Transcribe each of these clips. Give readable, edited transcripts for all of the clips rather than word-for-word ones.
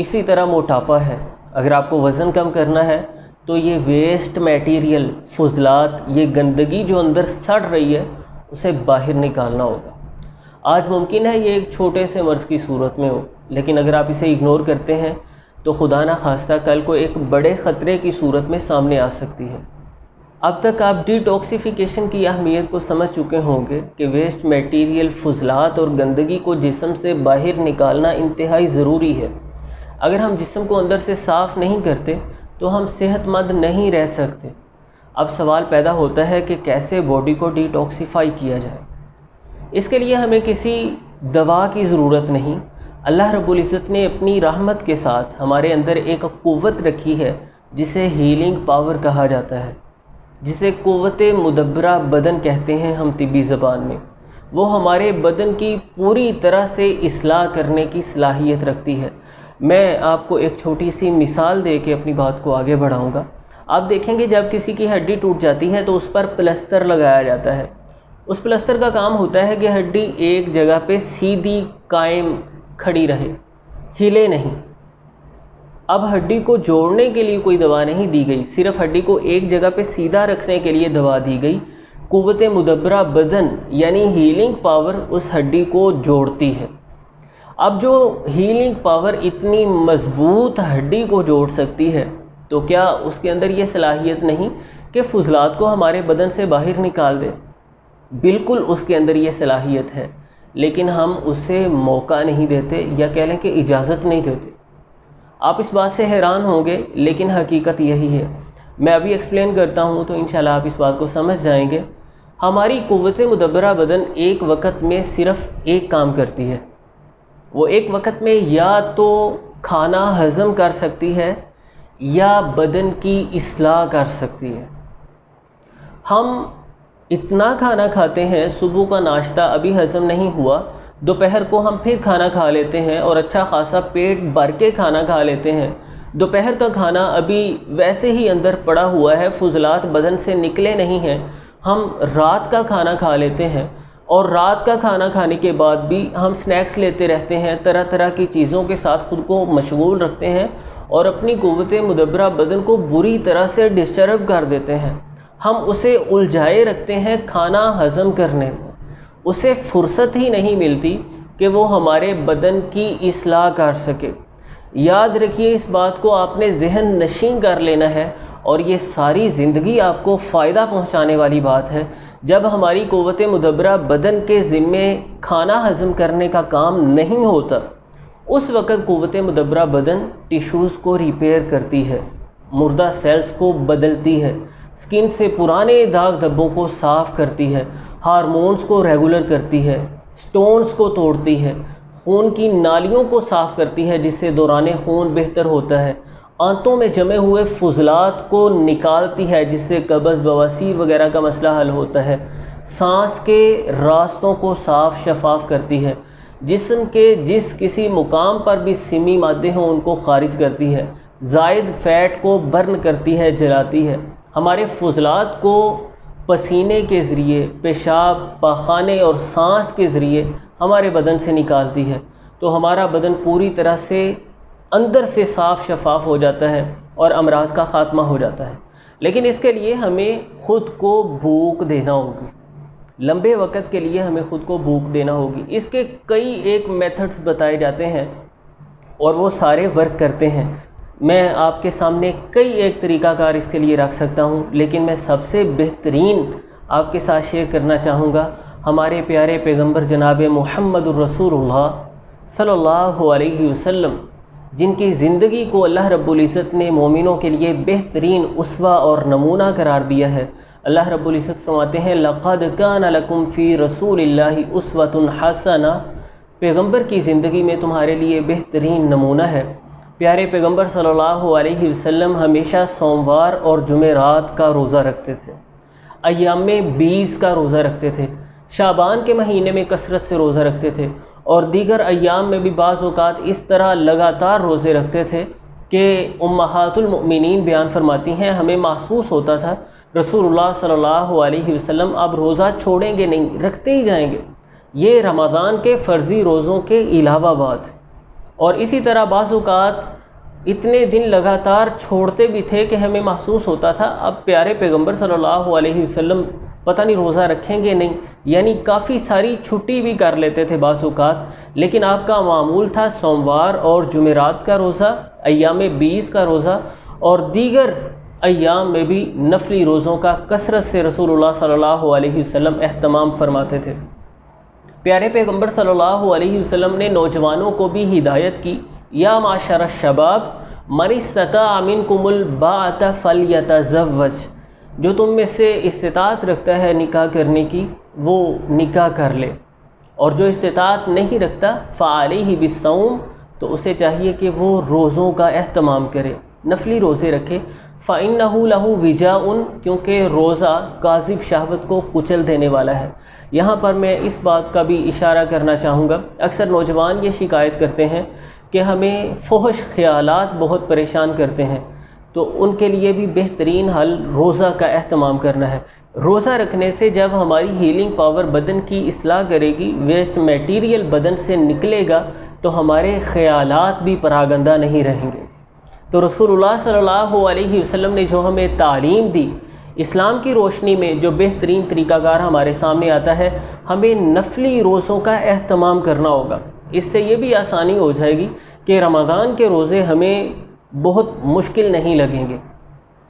اسی طرح موٹاپا ہے، اگر آپ کو وزن کم کرنا ہے تو یہ ویسٹ میٹیریل، فضلات، یہ گندگی جو اندر سڑ رہی ہے اسے باہر نکالنا ہوگا۔ آج ممکن ہے یہ ایک چھوٹے سے مرض کی صورت میں ہو، لیکن اگر آپ اسے اگنور کرتے ہیں تو خدا نہ خواستہ کل کو ایک بڑے خطرے کی صورت میں سامنے آ سکتی ہے۔ اب تک آپ ڈی ٹاکسیفیکیشن کی اہمیت کو سمجھ چکے ہوں گے کہ ویسٹ میٹیریل، فضلات اور گندگی کو جسم سے باہر نکالنا انتہائی ضروری ہے۔ اگر ہم جسم کو اندر سے صاف نہیں کرتے تو ہم صحت مند نہیں رہ سکتے۔ اب سوال پیدا ہوتا ہے کہ کیسے باڈی کو ڈی ٹاکسیفائی کیا جائے۔ اس کے لیے ہمیں کسی دوا کی ضرورت نہیں۔ اللہ رب العزت نے اپنی رحمت کے ساتھ ہمارے اندر ایک قوت رکھی ہے جسے ہیلنگ پاور کہا جاتا ہے، جسے قوت مدبرہ بدن کہتے ہیں ہم طبی زبان میں۔ وہ ہمارے بدن کی پوری طرح سے اصلاح کرنے کی صلاحیت رکھتی ہے۔ میں آپ کو ایک چھوٹی سی مثال دے کے اپنی بات کو آگے بڑھاؤں گا۔ آپ دیکھیں گے جب کسی کی ہڈی ٹوٹ جاتی ہے تو اس پر پلستر لگایا جاتا ہے۔ اس پلستر کا کام ہوتا ہے کہ ہڈی ایک جگہ پہ سیدھی قائم کھڑی رہے، ہلے نہیں۔ اب ہڈی کو جوڑنے کے لیے کوئی دوا نہیں دی گئی، صرف ہڈی کو ایک جگہ پہ سیدھا رکھنے کے لیے دوا دی گئی۔ قوت مدبرہ بدن یعنی ہیلنگ پاور اس ہڈی کو جوڑتی ہے۔ اب جو ہیلنگ پاور اتنی مضبوط ہڈی کو جوڑ سکتی ہے تو کیا اس کے اندر یہ صلاحیت نہیں کہ فضلات کو ہمارے بدن سے باہر نکال دے؟ بالکل اس کے اندر یہ صلاحیت ہے، لیکن ہم اسے موقع نہیں دیتے، یا کہہ لیں کہ اجازت نہیں دیتے۔ آپ اس بات سے حیران ہوں گے، لیکن حقیقت یہی ہے۔ میں ابھی ایکسپلین کرتا ہوں تو انشاءاللہ آپ اس بات کو سمجھ جائیں گے۔ ہماری قوت مدبرہ بدن ایک وقت میں صرف ایک کام کرتی ہے۔ وہ ایک وقت میں یا تو کھانا ہضم کر سکتی ہے یا بدن کی اصلاح کر سکتی ہے۔ ہم اتنا کھانا کھاتے ہیں، صبح کا ناشتہ ابھی ہضم نہیں ہوا، دوپہر کو ہم پھر کھانا کھا لیتے ہیں اور اچھا خاصا پیٹ بھر کے کھانا کھا لیتے ہیں۔ دوپہر کا کھانا ابھی ویسے ہی اندر پڑا ہوا ہے، فضلات بدن سے نکلے نہیں ہیں۔ ہم رات کا کھانا کھا لیتے ہیں اور رات کا کھانا کھانے کے بعد بھی ہم سنیکس لیتے رہتے ہیں، طرح طرح کی چیزوں کے ساتھ خود کو مشغول رکھتے ہیں اور اپنی قوت مدبرہ بدن کو بری طرح سے ڈسٹرب کر دیتے ہیں۔ ہم اسے الجھائے رکھتے ہیں کھانا ہضم کرنے میں، اسے فرصت ہی نہیں ملتی کہ وہ ہمارے بدن کی اصلاح کر سکے۔ یاد رکھیے، اس بات کو آپ نے ذہن نشین کر لینا ہے، اور یہ ساری زندگی آپ کو فائدہ پہنچانے والی بات ہے۔ جب ہماری قوت مدبرہ بدن کے ذمے کھانا ہضم کرنے کا کام نہیں ہوتا، اس وقت قوت مدبرہ بدن ٹیشوز کو ریپیئر کرتی ہے، مردہ سیلز کو بدلتی ہے، سکن سے پرانے داغ دھبوں کو صاف کرتی ہے، ہارمونز کو ریگولر کرتی ہے، سٹونز کو توڑتی ہے، خون کی نالیوں کو صاف کرتی ہے جس سے دوران خون بہتر ہوتا ہے، آنتوں میں جمے ہوئے فضلات کو نکالتی ہے جس سے قبض، بواسیر وغیرہ کا مسئلہ حل ہوتا ہے، سانس کے راستوں کو صاف شفاف کرتی ہے، جسم کے جس کسی مقام پر بھی سمی مادے ہوں ان کو خارج کرتی ہے، زائد فیٹ کو برن کرتی ہے، جلاتی ہے، ہمارے فضلات کو پسینے کے ذریعے، پیشاب، پاخانے اور سانس کے ذریعے ہمارے بدن سے نکالتی ہے، تو ہمارا بدن پوری طرح سے اندر سے صاف شفاف ہو جاتا ہے اور امراض کا خاتمہ ہو جاتا ہے۔ لیکن اس کے لیے ہمیں خود کو بھوک دینا ہوگی، لمبے وقت کے لیے ہمیں خود کو بھوک دینا ہوگی۔ اس کے کئی ایک میتھڈز بتائے جاتے ہیں اور وہ سارے ورک کرتے ہیں۔ میں آپ کے سامنے کئی ایک طریقہ کار اس کے لیے رکھ سکتا ہوں، لیکن میں سب سے بہترین آپ کے ساتھ شیئر کرنا چاہوں گا ہمارے پیارے پیغمبر جناب محمد الرسول اللہ صلی اللہ علیہ وسلم، جن کی زندگی کو اللہ رب العزت نے مومنوں کے لیے بہترین اسوہ اور نمونہ قرار دیا ہے۔ اللہ رب العزت فرماتے ہیں لَقَدْ كَانَ لَكُمْ فِي رَسُولِ اللَّهِ أُسْوَةٌ حَسَنَةٌ، پیغمبر کی زندگی میں تمہارے لیے بہترین نمونہ ہے۔ پیارے پیغمبر صلی اللہ علیہ وسلم ہمیشہ سوموار اور جمعرات کا روزہ رکھتے تھے، ایام 20 کا روزہ رکھتے تھے، شعبان کے مہینے میں کثرت سے روزہ رکھتے تھے، اور دیگر ایام میں بھی بعض اوقات اس طرح لگاتار روزے رکھتے تھے کہ امہات المؤمنین بیان فرماتی ہیں ہمیں محسوس ہوتا تھا رسول اللہ صلی اللہ علیہ وسلم اب روزہ چھوڑیں گے نہیں، رکھتے ہی جائیں گے، یہ رمضان کے فرضی روزوں کے علاوہ بات۔ اور اسی طرح بعض اوقات اتنے دن لگاتار چھوڑتے بھی تھے کہ ہمیں محسوس ہوتا تھا اب پیارے پیغمبر صلی اللہ علیہ وسلم پتہ نہیں روزہ رکھیں گے نہیں، یعنی کافی ساری چھٹی بھی کر لیتے تھے بعض اوقات، لیکن آپ کا معمول تھا سوموار اور جمعرات کا روزہ، ایام 20 کا روزہ، اور دیگر ایام میں بھی نفلی روزوں کا کثرت سے رسول اللہ صلی اللہ علیہ وسلم اہتمام فرماتے تھے۔ پیارے پیغمبر صلی اللہ علیہ وسلم نے نوجوانوں کو بھی ہدایت کی، یا معاشر الشباب من استطاع منکم الباءۃ فلیتزوج، جو تم میں سے استطاعت رکھتا ہے نکاح کرنے کی وہ نکاح کر لے، اور جو استطاعت نہیں رکھتا فعلیہ بالصوم، تو اسے چاہیے کہ وہ روزوں کا اہتمام کرے، نفلی روزے رکھے، فإنہ لہ وجاء، کیونکہ روزہ کاذب شہوت کو کچل دینے والا ہے۔ یہاں پر میں اس بات کا بھی اشارہ کرنا چاہوں گا، اکثر نوجوان یہ شکایت کرتے ہیں کہ ہمیں فحش خیالات بہت پریشان کرتے ہیں، تو ان کے لیے بھی بہترین حل روزہ کا اہتمام کرنا ہے۔ روزہ رکھنے سے جب ہماری ہیلنگ پاور بدن کی اصلاح کرے گی، ویسٹ میٹیریل بدن سے نکلے گا، تو ہمارے خیالات بھی پراگندہ نہیں رہیں گے۔ تو رسول اللہ صلی اللہ علیہ وسلم نے جو ہمیں تعلیم دی، اسلام کی روشنی میں جو بہترین طریقہ کار ہمارے سامنے آتا ہے، ہمیں نفلی روزوں کا اہتمام کرنا ہوگا۔ اس سے یہ بھی آسانی ہو جائے گی کہ رمضان کے روزے ہمیں بہت مشکل نہیں لگیں گے،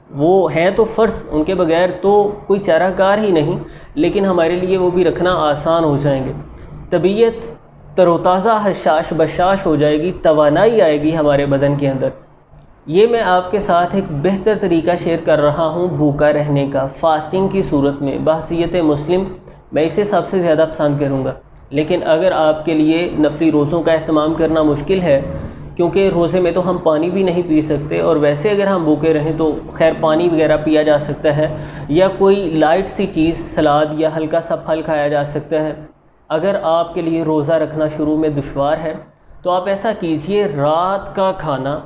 وہ ہیں تو فرض، ان کے بغیر تو کوئی چارہ کار ہی نہیں، لیکن ہمارے لیے وہ بھی رکھنا آسان ہو جائیں گے۔ طبیعت تر و تازہ حشاش بشاش ہو جائے گی، توانائی آئے گی ہمارے بدن کے اندر۔ یہ میں آپ کے ساتھ ایک بہتر طریقہ شیئر کر رہا ہوں بھوکا رہنے کا، فاسٹنگ کی صورت میں، بحیثیت مسلم میں اسے سب سے زیادہ پسند کروں گا۔ لیکن اگر آپ کے لیے نفلی روزوں کا اہتمام کرنا مشکل ہے، کیونکہ روزے میں تو ہم پانی بھی نہیں پی سکتے، اور ویسے اگر ہم بھوکے رہیں تو خیر پانی وغیرہ پیا جا سکتا ہے، یا کوئی لائٹ سی چیز سلاد یا ہلکا سا پھل کھایا جا سکتا ہے۔ اگر آپ کے لیے روزہ رکھنا شروع میں دشوار ہے تو آپ ایسا کیجئے، رات کا کھانا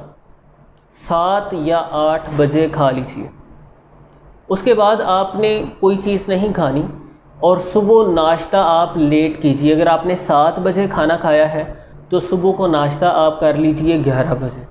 7 یا 8 بجے کھا لیجئے، اس کے بعد آپ نے کوئی چیز نہیں کھانی، اور صبح ناشتہ آپ لیٹ کیجئے۔ اگر آپ نے 7 بجے کھانا کھایا ہے تو صبح کو ناشتہ آپ کر لیجئے 11 بجے۔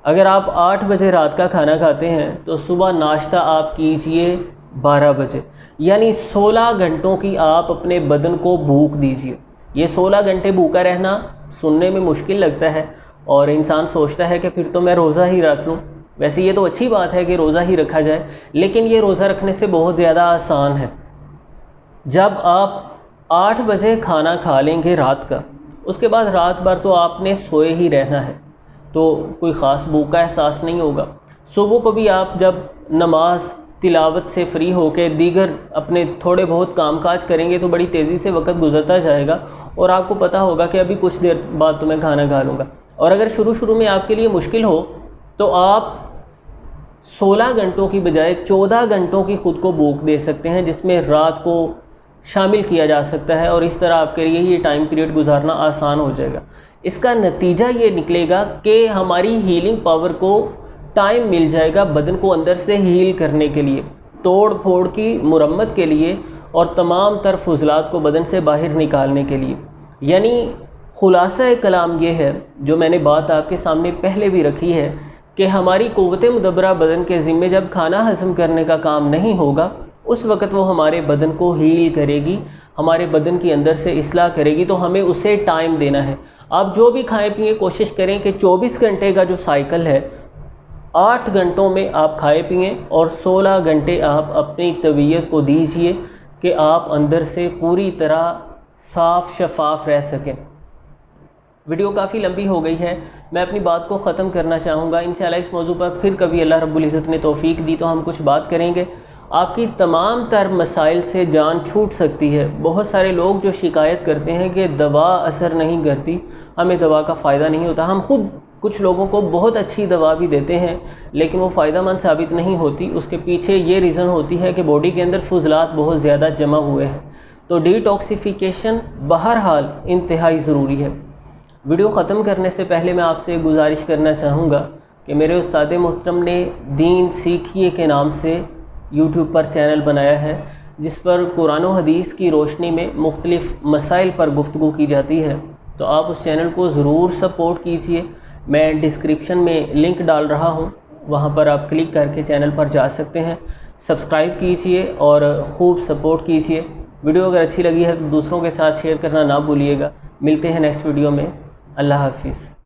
اگر آپ 8 بجے رات کا کھانا کھاتے ہیں تو صبح ناشتہ آپ کیجئے 12 بجے، یعنی 16 گھنٹوں کی آپ اپنے بدن کو بھوک دیجئے۔ یہ 16 گھنٹے بھوکا رہنا سننے میں مشکل لگتا ہے، اور انسان سوچتا ہے کہ پھر تو میں روزہ ہی رکھ لوں۔ ویسے یہ تو اچھی بات ہے کہ روزہ ہی رکھا جائے، لیکن یہ روزہ رکھنے سے بہت زیادہ آسان ہے۔ جب آپ 8 بجے کھانا کھا لیں گے رات کا، اس کے بعد رات بھر تو آپ نے سوئے ہی رہنا ہے، تو کوئی خاص بھوک کا احساس نہیں ہوگا۔ صبح کو بھی آپ جب نماز تلاوت سے فری ہو کے دیگر اپنے تھوڑے بہت کام کاج کریں گے تو بڑی تیزی سے وقت گزرتا جائے گا، اور آپ کو پتہ ہوگا کہ ابھی کچھ دیر بعد تو میں کھانا کھا لوں گا۔ اور اگر شروع میں آپ کے لیے مشکل ہو تو آپ 16 گھنٹوں کی بجائے 14 گھنٹوں کی خود کو بھوک دے سکتے ہیں، جس میں رات کو شامل کیا جا سکتا ہے، اور اس طرح آپ کے لیے یہ ٹائم پیریڈ گزارنا آسان ہو جائے گا۔ اس کا نتیجہ یہ نکلے گا کہ ہماری ہیلنگ پاور کو ٹائم مل جائے گا بدن کو اندر سے ہیل کرنے کے لیے، توڑ پھوڑ کی مرمت کے لیے، اور تمام تر فضلات کو بدن سے باہر نکالنے کے لیے۔ یعنی خلاصہ کلام یہ ہے، جو میں نے بات آپ کے سامنے پہلے بھی رکھی ہے، کہ ہماری قوت مدبرہ بدن کے ذمے جب کھانا ہضم کرنے کا کام نہیں ہوگا، اس وقت وہ ہمارے بدن کو ہیل کرے گی، ہمارے بدن کی اندر سے اصلاح کرے گی، تو ہمیں اسے ٹائم دینا ہے۔ آپ جو بھی کھائیں پیئیں کوشش کریں کہ 24 گھنٹے کا جو سائیکل ہے، 8 گھنٹوں میں آپ کھائے پئیں، اور 16 گھنٹے آپ اپنی طبیعت کو دیجئے کہ آپ اندر سے پوری طرح صاف شفاف رہ سکیں۔ ویڈیو کافی لمبی ہو گئی ہے، میں اپنی بات کو ختم کرنا چاہوں گا۔ انشاءاللہ اس موضوع پر پھر کبھی اللہ رب العزت نے توفیق دی تو ہم کچھ بات کریں گے۔ آپ کی تمام تر مسائل سے جان چھوٹ سکتی ہے۔ بہت سارے لوگ جو شکایت کرتے ہیں کہ دوا اثر نہیں کرتی، ہمیں دوا کا فائدہ نہیں ہوتا، ہم خود کچھ لوگوں کو بہت اچھی دوا بھی دیتے ہیں لیکن وہ فائدہ مند ثابت نہیں ہوتی۔ اس کے پیچھے یہ ریزن ہوتی ہے کہ باڈی کے اندر فضلات بہت زیادہ جمع ہوئے ہیں، تو ڈی ٹاکسیفیکیشن بہرحال انتہائی ضروری ہے۔ ویڈیو ختم کرنے سے پہلے میں آپ سے گزارش کرنا چاہوں گا کہ میرے استاد محترم نے دین سیکھیے کے نام سے یوٹیوب پر چینل بنایا ہے، جس پر قرآن و حدیث کی روشنی میں مختلف مسائل پر گفتگو کی جاتی ہے، تو آپ اس چینل کو ضرور سپورٹ کیجئے۔ میں ڈسکرپشن میں لنک ڈال رہا ہوں، وہاں پر آپ کلک کر کے چینل پر جا سکتے ہیں۔ سبسکرائب کیجئے اور خوب سپورٹ کیجئے۔ ویڈیو اگر اچھی لگی ہے تو دوسروں کے ساتھ شیئر کرنا نہ بھولیے گا۔ ملتے ہیں نیکسٹ ویڈیو میں۔ اللہ حافظ۔